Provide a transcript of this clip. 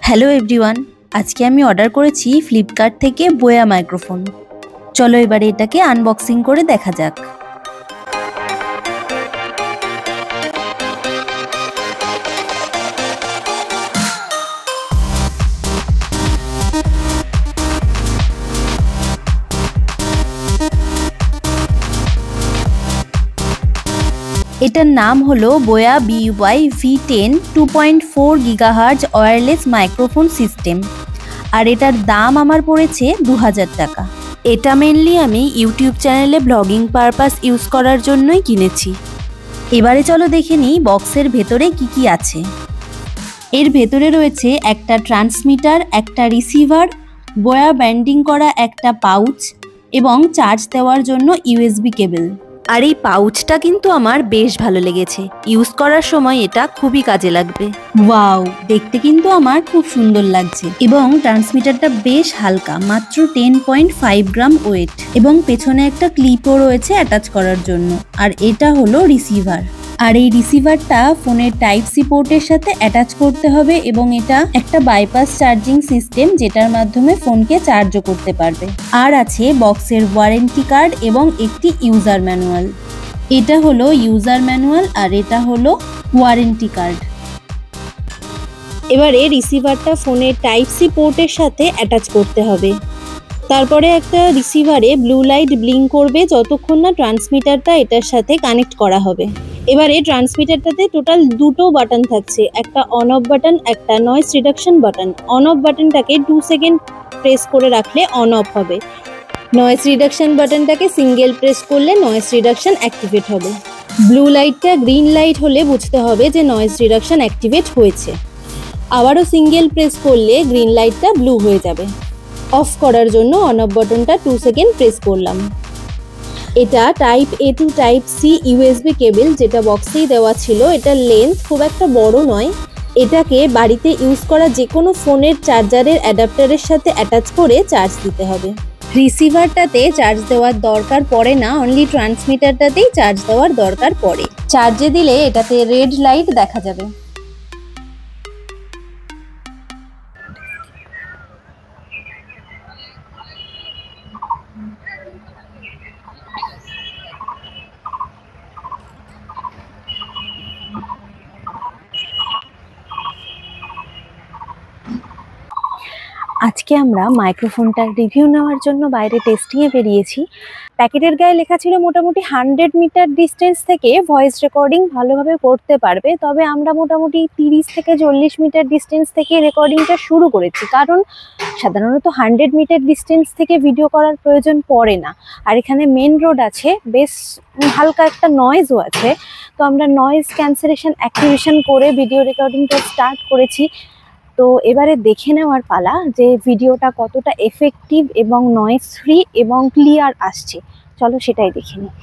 Hello everyone, আজকে আমি order করেছি ফ্লিপকার্ট থেকে বোয়া মাইক্রোফোন। চলো এবারে এটাকে আনবক্সিং করে দেখা যাক। এটার নাম হলো Boya BY-V10 2.4 GHz wireless microphone system, আর এটার দাম আমার পড়েছে 2000 টাকা। এটা মেনলি আমি ইউটিউব চ্যানেলে ব্লগিং পারপাস ইউজ করার জন্যই কিনেছি। এবারে চলো দেখে নিই বক্সের ভেতরে কি কি আছে। এর ভেতরে রয়েছে একটা ট্রান্সমিটার, একটা রিসিভার, বোয়া ব্যান্ডিং করা একটা পাউচ এবং চার্জ দেওয়ার জন্য USB কেবল। আর এই পাউচটা কিন্তু আমার বেশ ভালো লেগেছে, ইউজ করার সময় এটা খুবই কাজে লাগবে। ওয়াও, দেখতে কিন্তু আমার খুব সুন্দর লাগছে এবং ট্রান্সমিটারটা বেশ হালকা, মাত্র 10.5 গ্রাম ওয়েট, এবং পেছনে একটা ক্লিপও রয়েছে অ্যাটাচ করার জন্য। আর এটা হলো রিসিভার, আর এই রিসিভারটা ফোনের টাইপ সি পোর্টের সাথে অ্যাটাচ করতে হবে এবং এটা একটা বাইপাস চার্জিং সিস্টেম, যেটার মাধ্যমে ফোনকে চার্জও করতে পারবে। আর আছে বক্সের ওয়ারেন্টি কার্ড এবং একটি ইউজার ম্যানুয়াল। এটা হলো ইউজার ম্যানুয়াল আর এটা হলো ওয়ারেন্টি কার্ড। এবারে রিসিভারটা ফোনের টাইপ সি পোর্টের সাথে অ্যাটাচ করতে হবে। তারপরে একটা রিসিভারে ব্লু লাইট ব্লিঙ্ক করবে যতক্ষণ না ট্রান্সমিটারটা এটার সাথে কানেক্ট করা হবে। এবারে ট্রান্সমিটারটাতে টোটাল দুটো বাটন থাকছে, একটা অন অফ বাটন, একটা noise reduction button. On off বাটনটাকে 2 সেকেন্ড প্রেস করে রাখলে অন অফ হবে। নয়েজ রিডাকশন বাটনটাকে সিঙ্গেল প্রেস করলে নয়েজ রিডাকশন অ্যাক্টিভেট হবে। ব্লু লাইটটা গ্রিন লাইট হলে বুঝতে হবে যে নয়েজ রিডাকশন অ্যাক্টিভেট হয়েছে। আবারও সিঙ্গেল প্রেস করলে গ্রিন লাইটটা ব্লু হয়ে যাবে। অফ করার জন্য অন অফ বাটনটা 2 সেকেন্ড প্রেস করলাম। এটা type A to type C USB cable, যেটা বক্সেই দেওয়া ছিল। এটার লেন্থ খুব একটা বড় নয়। এটাকে বাড়িতে ইউজ করা যে কোনো ফোনের চার্জারের অ্যাডাপ্টারের সাথে অ্যাটাচ করে চার্জ দিতে হবে। রিসিভারটাতে চার্জ দেওয়ার দরকার পড়ে না, অনলি ট্রান্সমিটারটাতেই চার্জ দেওয়ার দরকার পড়ে। চার্জে দিলে এটাতে রেড লাইট দেখা যাবে। আজকে আমরা মাইক্রোফোনটার রিভিউ নেওয়ার জন্য বাইরে টেস্টিংয়ে বেরিয়েছি। প্যাকেটের গায়ে লেখা ছিল মোটামুটি 100 মিটার ডিস্টেন্স থেকে ভয়েস রেকর্ডিং ভালোভাবে করতে পারবে, তবে আমরা মোটামুটি 30 থেকে 40 মিটার ডিস্টেন্স থেকে রেকর্ডিংটা শুরু করেছি, কারণ সাধারণত 100 মিটার ডিস্টেন্স থেকে ভিডিও করার প্রয়োজন পড়ে না। আর এখানে মেন রোড আছে, বেশ হালকা একটা নয়েজও আছে, তো আমরা নয়েজ ক্যান্সেলেশন অ্যাক্টিভেশন করে ভিডিও রেকর্ডিংটা স্টার্ট করেছি। তো এবারে দেখে নেওয়ার পালা যে ভিডিওটা কতটা এফেক্টিভ এবং নয়েজ ফ্রি এবং ক্লিয়ার আসছে। চলো সেটাই দেখে নিই।